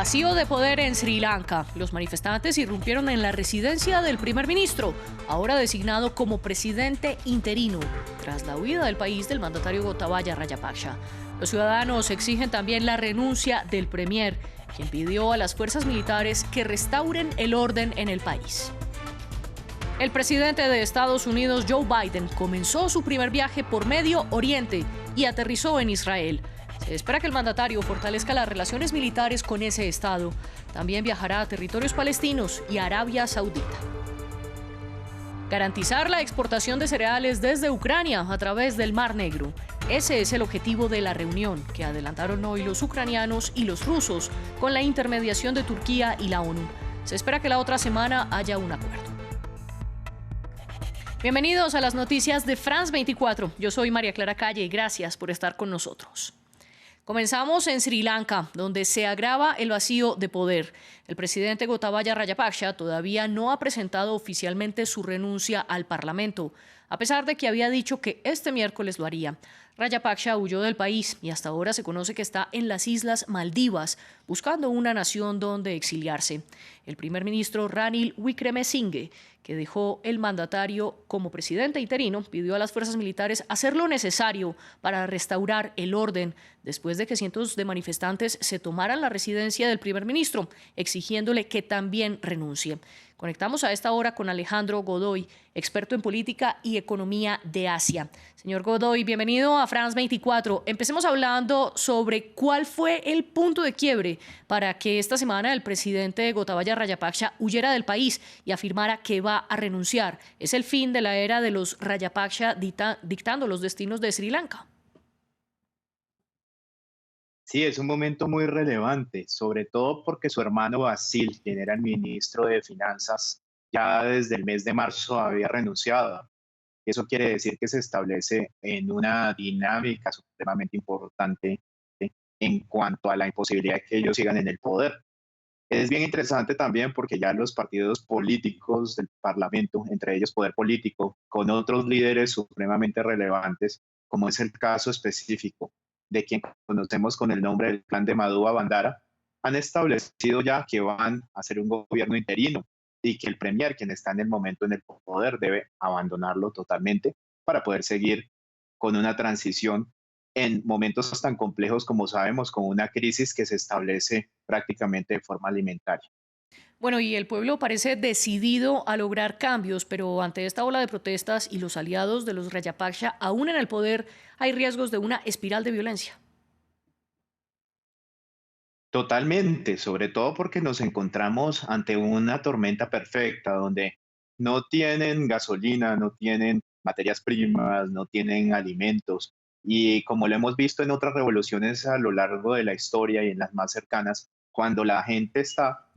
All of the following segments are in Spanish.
Vacío de poder en Sri Lanka. Los manifestantes irrumpieron en la residencia del primer ministro, ahora designado como presidente interino, tras la huida del país del mandatario Gotabaya Rajapaksa. Los ciudadanos exigen también la renuncia del premier, quien pidió a las fuerzas militares que restauren el orden en el país. El presidente de Estados Unidos, Joe Biden, comenzó su primer viaje por Medio Oriente y aterrizó en Israel. Se espera que el mandatario fortalezca las relaciones militares con ese estado. También viajará a territorios palestinos y Arabia Saudita. Garantizar la exportación de cereales desde Ucrania a través del Mar Negro. Ese es el objetivo de la reunión que adelantaron hoy los ucranianos y los rusos con la intermediación de Turquía y la ONU. Se espera que la otra semana haya un acuerdo. Bienvenidos a las noticias de France 24. Yo soy María Clara Calle y gracias por estar con nosotros. Comenzamos en Sri Lanka, donde se agrava el vacío de poder. El presidente Gotabaya Rajapaksa todavía no ha presentado oficialmente su renuncia al Parlamento, a pesar de que había dicho que este miércoles lo haría. Rajapaksa huyó del país y hasta ahora se conoce que está en las Islas Maldivas, buscando una nación donde exiliarse. El primer ministro Ranil Wickremesinghe, que dejó el mandatario como presidente interino, pidió a las fuerzas militares hacer lo necesario para restaurar el orden después de que cientos de manifestantes se tomaran la residencia del primer ministro, exigiéndole que también renuncie. Conectamos a esta hora con Alejandro Godoy, experto en política y economía de Asia. Señor Godoy, bienvenido a France 24. Empecemos hablando sobre cuál fue el punto de quiebre para que esta semana el presidente Gotabaya Rajapaksa huyera del país y afirmara que va a renunciar. ¿Es el fin de la era de los Rajapaksa dictando los destinos de Sri Lanka? Sí, es un momento muy relevante, sobre todo porque su hermano Basil, quien era el ministro de Finanzas, ya desde el mes de marzo había renunciado. Eso quiere decir que se establece en una dinámica supremamente importante en cuanto a la imposibilidad de que ellos sigan en el poder. Es bien interesante también porque ya los partidos políticos del Parlamento, entre ellos Poder Político, con otros líderes supremamente relevantes, como es el caso específico de quien conocemos con el nombre del Plan de Madhuva Bandara, han establecido ya que van a hacer un gobierno interino y que el premier, quien está en el momento en el poder, debe abandonarlo totalmente para poder seguir con una transición en momentos tan complejos como sabemos, con una crisis que se establece prácticamente de forma alimentaria. Bueno, y el pueblo parece decidido a lograr cambios, pero ante esta ola de protestas y los aliados de los Rajapaksa aún en el poder, hay riesgos de una espiral de violencia. Totalmente, sobre todo porque nos encontramos ante una tormenta perfecta donde no tienen gasolina, no tienen materias primas, no tienen alimentos. Y como lo hemos visto en otras revoluciones a lo largo de la historia y en las más cercanas, cuando la gente está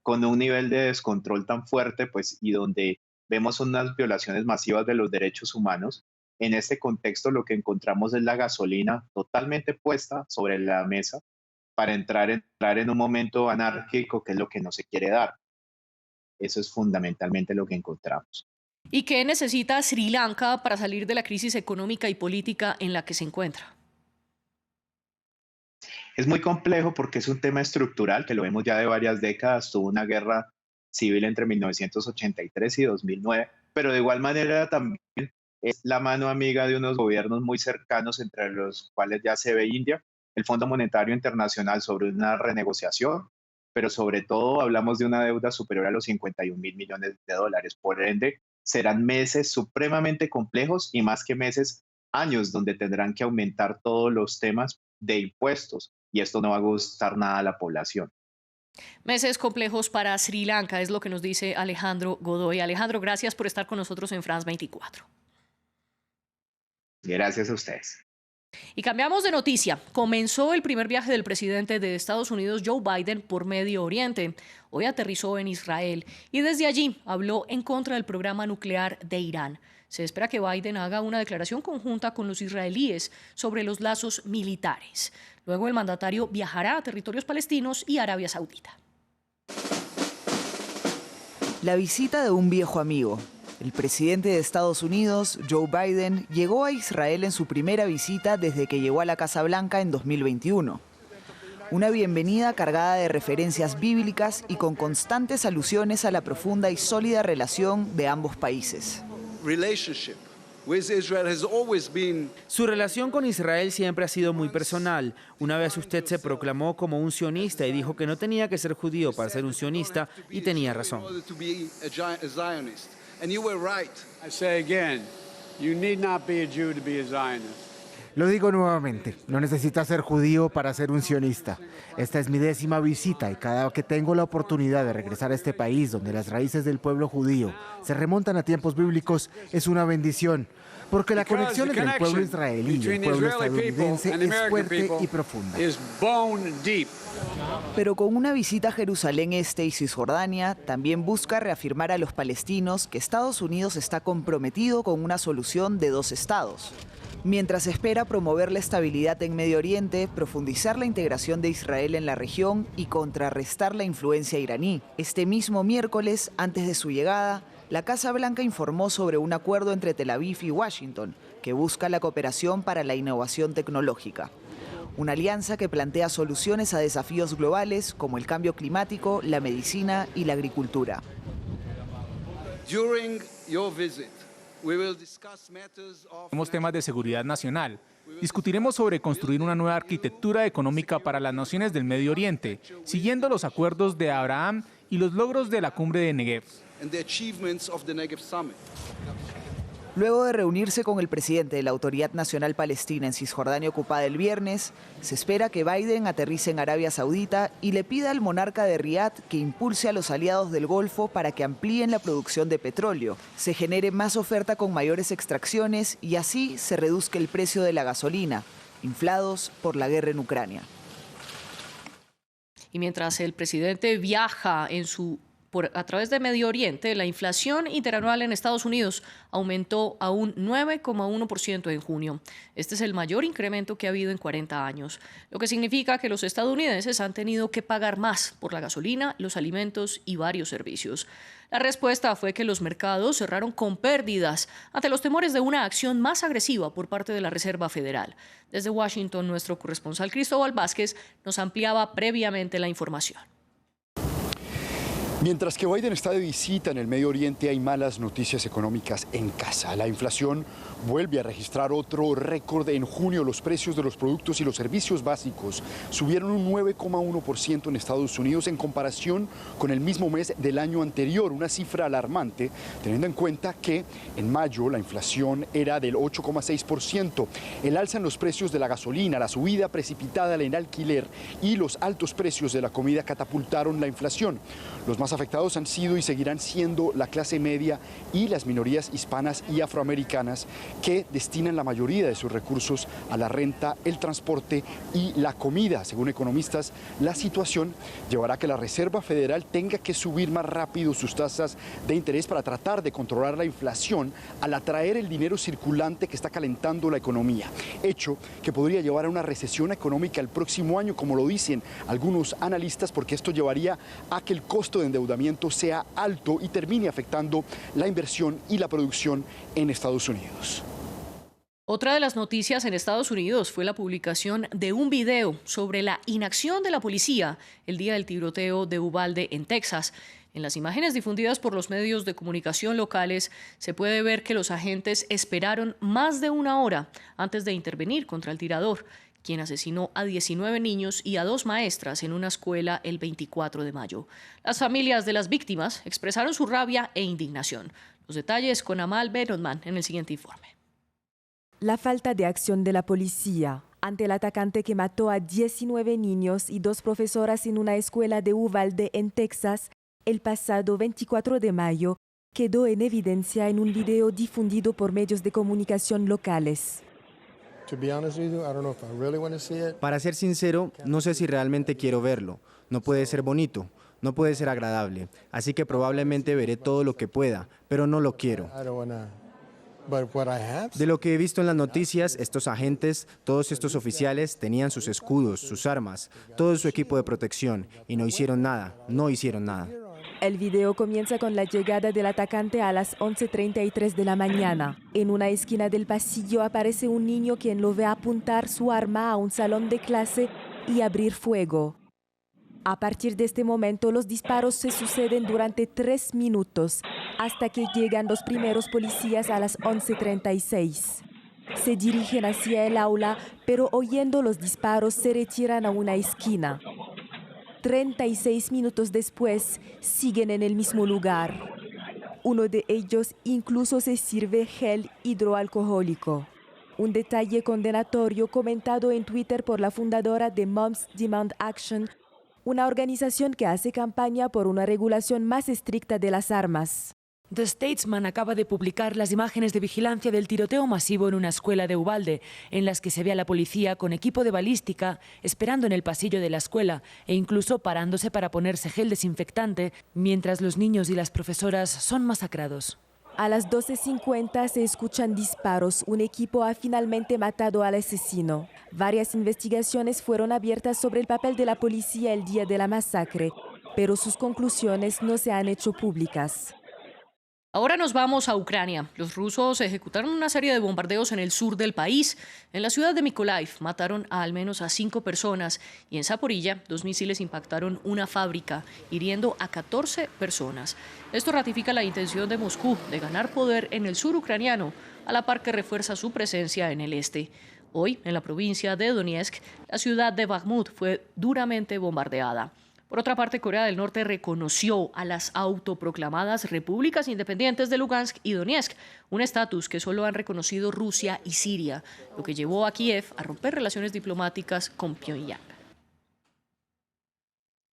con un nivel de descontrol tan fuerte, pues, y donde vemos unas violaciones masivas de los derechos humanos, en este contexto lo que encontramos es la gasolina totalmente puesta sobre la mesa para entrar en un momento anárquico, que es lo que no se quiere dar. Eso es fundamentalmente lo que encontramos. ¿Y qué necesita Sri Lanka para salir de la crisis económica y política en la que se encuentra? Es muy complejo porque es un tema estructural que lo vemos ya de varias décadas. Tuvo una guerra civil entre 1983 y 2009, pero de igual manera también es la mano amiga de unos gobiernos muy cercanos, entre los cuales ya se ve India, el Fondo Monetario Internacional sobre una renegociación, pero sobre todo hablamos de una deuda superior a los 51.000 millones de dólares. Por ende, serán meses supremamente complejos y más que meses, años donde tendrán que aumentar todos los temas de impuestos y esto no va a gustar nada a la población. Meses complejos para Sri Lanka, es lo que nos dice Alejandro Godoy. Alejandro, gracias por estar con nosotros en France 24. Gracias a ustedes. Y cambiamos de noticia. Comenzó el primer viaje del presidente de Estados Unidos, Joe Biden, por Medio Oriente. Hoy aterrizó en Israel y desde allí habló en contra del programa nuclear de Irán. Se espera que Biden haga una declaración conjunta con los israelíes sobre los lazos militares. Luego el mandatario viajará a territorios palestinos y Arabia Saudita. La visita de un viejo amigo. El presidente de Estados Unidos, Joe Biden, llegó a Israel en su primera visita desde que llegó a la Casa Blanca en 2021. Una bienvenida cargada de referencias bíblicas y con constantes alusiones a la profunda y sólida relación de ambos países. Su relación con Israel siempre ha sido muy personal. Una vez usted se proclamó como un sionista y dijo que no tenía que ser judío para ser un sionista, y tenía razón. Lo digo nuevamente, no necesitas ser judío para ser un sionista. Esta es mi 10ª visita y cada que tengo la oportunidad de regresar a este país donde las raíces del pueblo judío se remontan a tiempos bíblicos, es una bendición. Porque la conexión entre el pueblo israelí y el pueblo estadounidense es fuerte y profunda. Pero con una visita a Jerusalén Este y Cisjordania, también busca reafirmar a los palestinos que Estados Unidos está comprometido con una solución de 2 estados. Mientras espera promover la estabilidad en Medio Oriente, profundizar la integración de Israel en la región y contrarrestar la influencia iraní. Este mismo miércoles, antes de su llegada, la Casa Blanca informó sobre un acuerdo entre Tel Aviv y Washington que busca la cooperación para la innovación tecnológica. Una alianza que plantea soluciones a desafíos globales como el cambio climático, la medicina y la agricultura. Tenemos temas de seguridad nacional. Discutiremos sobre construir una nueva arquitectura económica para las naciones del Medio Oriente, siguiendo los acuerdos de Abraham y los logros de la cumbre de Negev. Luego de reunirse con el presidente de la Autoridad Nacional Palestina en Cisjordania ocupada el viernes, se espera que Biden aterrice en Arabia Saudita y le pida al monarca de Riad que impulse a los aliados del Golfo para que amplíen la producción de petróleo, se genere más oferta con mayores extracciones y así se reduzca el precio de la gasolina, inflados por la guerra en Ucrania. Y mientras el presidente viaja a través de Medio Oriente, la inflación interanual en Estados Unidos aumentó a un 9,1% en junio. Este es el mayor incremento que ha habido en 40 años, lo que significa que los estadounidenses han tenido que pagar más por la gasolina, los alimentos y varios servicios. La respuesta fue que los mercados cerraron con pérdidas ante los temores de una acción más agresiva por parte de la Reserva Federal. Desde Washington, nuestro corresponsal Cristóbal Vázquez nos ampliaba previamente la información. Mientras que Biden está de visita en el Medio Oriente, hay malas noticias económicas en casa. La inflación vuelve a registrar otro récord. En junio, los precios de los productos y los servicios básicos subieron un 9,1% en Estados Unidos en comparación con el mismo mes del año anterior, una cifra alarmante, teniendo en cuenta que en mayo la inflación era del 8,6%. El alza en los precios de la gasolina, la subida precipitada en el alquiler y los altos precios de la comida catapultaron la inflación. Los más afectados han sido y seguirán siendo la clase media y las minorías hispanas y afroamericanas que destinan la mayoría de sus recursos a la renta, el transporte y la comida. Según economistas, la situación llevará a que la Reserva Federal tenga que subir más rápido sus tasas de interés para tratar de controlar la inflación al atraer el dinero circulante que está calentando la economía, hecho que podría llevar a una recesión económica el próximo año, como lo dicen algunos analistas, porque esto llevaría a que el costo de endeudamiento sea alto y termine afectando la inversión y la producción en Estados Unidos. Otra de las noticias en Estados Unidos fue la publicación de un video sobre la inacción de la policía el día del tiroteo de Uvalde en Texas. En las imágenes difundidas por los medios de comunicación locales se puede ver que los agentes esperaron más de una hora antes de intervenir contra el tirador, quien asesinó a 19 niños y a 2 maestras en una escuela el 24 de mayo. Las familias de las víctimas expresaron su rabia e indignación. Los detalles con Amal Benotman en el siguiente informe. La falta de acción de la policía ante el atacante que mató a 19 niños y 2 profesoras en una escuela de Uvalde, en Texas, el pasado 24 de mayo, quedó en evidencia en un video difundido por medios de comunicación locales. Para ser sincero, no sé si realmente quiero verlo. No puede ser bonito, no puede ser agradable, así que probablemente veré todo lo que pueda, pero no lo quiero. De lo que he visto en las noticias, estos agentes, todos estos oficiales tenían sus escudos, sus armas, todo su equipo de protección y no hicieron nada, no hicieron nada. El video comienza con la llegada del atacante a las 11:33 de la mañana. En una esquina del pasillo aparece un niño quien lo ve apuntar su arma a un salón de clase y abrir fuego. A partir de este momento, los disparos se suceden durante 3 minutos, hasta que llegan los primeros policías a las 11:36. Se dirigen hacia el aula, pero oyendo los disparos se retiran a una esquina. 36 minutos después, siguen en el mismo lugar. Uno de ellos incluso se sirve gel hidroalcohólico. Un detalle condenatorio comentado en Twitter por la fundadora de Moms Demand Action, una organización que hace campaña por una regulación más estricta de las armas. The Statesman acaba de publicar las imágenes de vigilancia del tiroteo masivo en una escuela de Uvalde, en las que se ve a la policía con equipo de balística esperando en el pasillo de la escuela e incluso parándose para ponerse gel desinfectante mientras los niños y las profesoras son masacrados. A las 12:50 se escuchan disparos. Un equipo ha finalmente matado al asesino. Varias investigaciones fueron abiertas sobre el papel de la policía el día de la masacre, pero sus conclusiones no se han hecho públicas. Ahora nos vamos a Ucrania. Los rusos ejecutaron una serie de bombardeos en el sur del país. En la ciudad de Mykolaiv mataron al menos a 5 personas y en Zaporilla 2 misiles impactaron una fábrica, hiriendo a 14 personas. Esto ratifica la intención de Moscú de ganar poder en el sur ucraniano, a la par que refuerza su presencia en el este. Hoy, en la provincia de Donetsk, la ciudad de Bakhmut fue duramente bombardeada. Por otra parte, Corea del Norte reconoció a las autoproclamadas repúblicas independientes de Lugansk y Donetsk, un estatus que solo han reconocido Rusia y Siria, lo que llevó a Kiev a romper relaciones diplomáticas con Pyongyang.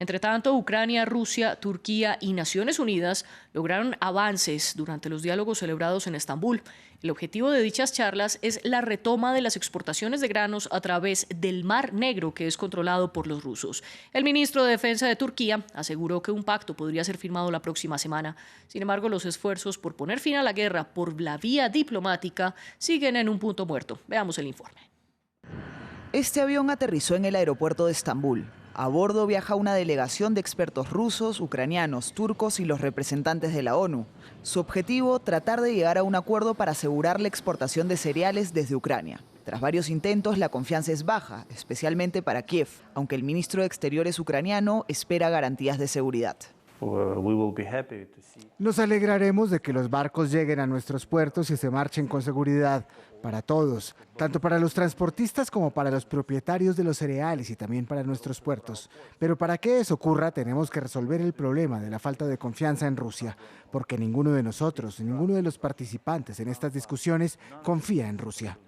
Entre tanto, Ucrania, Rusia, Turquía y Naciones Unidas lograron avances durante los diálogos celebrados en Estambul. El objetivo de dichas charlas es la retoma de las exportaciones de granos a través del Mar Negro, que es controlado por los rusos. El ministro de Defensa de Turquía aseguró que un pacto podría ser firmado la próxima semana. Sin embargo, los esfuerzos por poner fin a la guerra por la vía diplomática siguen en un punto muerto. Veamos el informe. Este avión aterrizó en el aeropuerto de Estambul. A bordo viaja una delegación de expertos rusos, ucranianos, turcos y los representantes de la ONU. Su objetivo, tratar de llegar a un acuerdo para asegurar la exportación de cereales desde Ucrania. Tras varios intentos, la confianza es baja, especialmente para Kiev, aunque el ministro de Exteriores ucraniano espera garantías de seguridad. Nos alegraremos de que los barcos lleguen a nuestros puertos y se marchen con seguridad para todos, tanto para los transportistas como para los propietarios de los cereales y también para nuestros puertos. Pero para que eso ocurra, tenemos que resolver el problema de la falta de confianza en Rusia, porque ninguno de nosotros, ninguno de los participantes en estas discusiones confía en Rusia.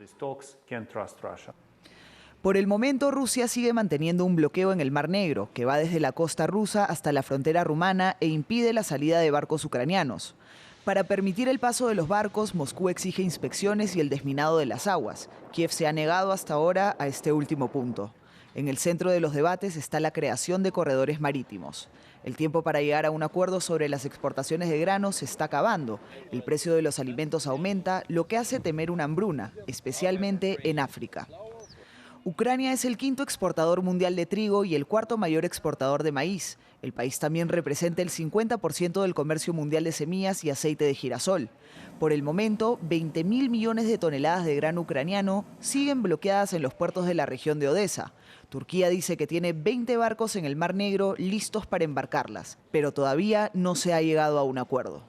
Por el momento, Rusia sigue manteniendo un bloqueo en el Mar Negro, que va desde la costa rusa hasta la frontera rumana e impide la salida de barcos ucranianos. Para permitir el paso de los barcos, Moscú exige inspecciones y el desminado de las aguas. Kiev se ha negado hasta ahora a este último punto. En el centro de los debates está la creación de corredores marítimos. El tiempo para llegar a un acuerdo sobre las exportaciones de granos se está acabando. El precio de los alimentos aumenta, lo que hace temer una hambruna, especialmente en África. Ucrania es el 5º exportador mundial de trigo y el 4º mayor exportador de maíz. El país también representa el 50% del comercio mundial de semillas y aceite de girasol. Por el momento, 20.000 millones de toneladas de grano ucraniano siguen bloqueadas en los puertos de la región de Odesa. Turquía dice que tiene 20 barcos en el Mar Negro listos para embarcarlas, pero todavía no se ha llegado a un acuerdo.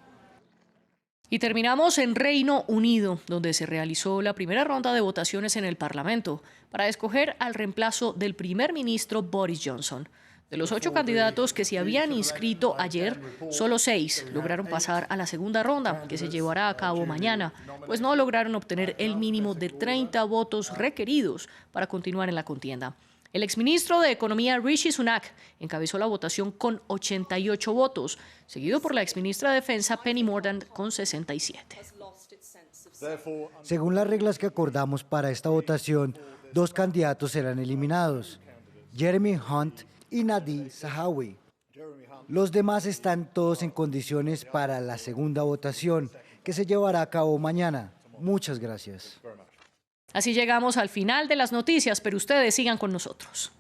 Y terminamos en Reino Unido, donde se realizó la primera ronda de votaciones en el Parlamento para escoger al reemplazo del primer ministro Boris Johnson. De los 8 candidatos que se habían inscrito ayer, solo 6 lograron pasar a la segunda ronda, que se llevará a cabo mañana, pues no lograron obtener el mínimo de 30 votos requeridos para continuar en la contienda. El exministro de Economía Rishi Sunak encabezó la votación con 88 votos, seguido por la exministra de Defensa Penny Mordaunt con 67. Según las reglas que acordamos para esta votación, 2 candidatos serán eliminados, Jeremy Hunt y Nadine Zahawi. Los demás están todos en condiciones para la segunda votación, que se llevará a cabo mañana. Muchas gracias. Así llegamos al final de las noticias, pero ustedes sigan con nosotros.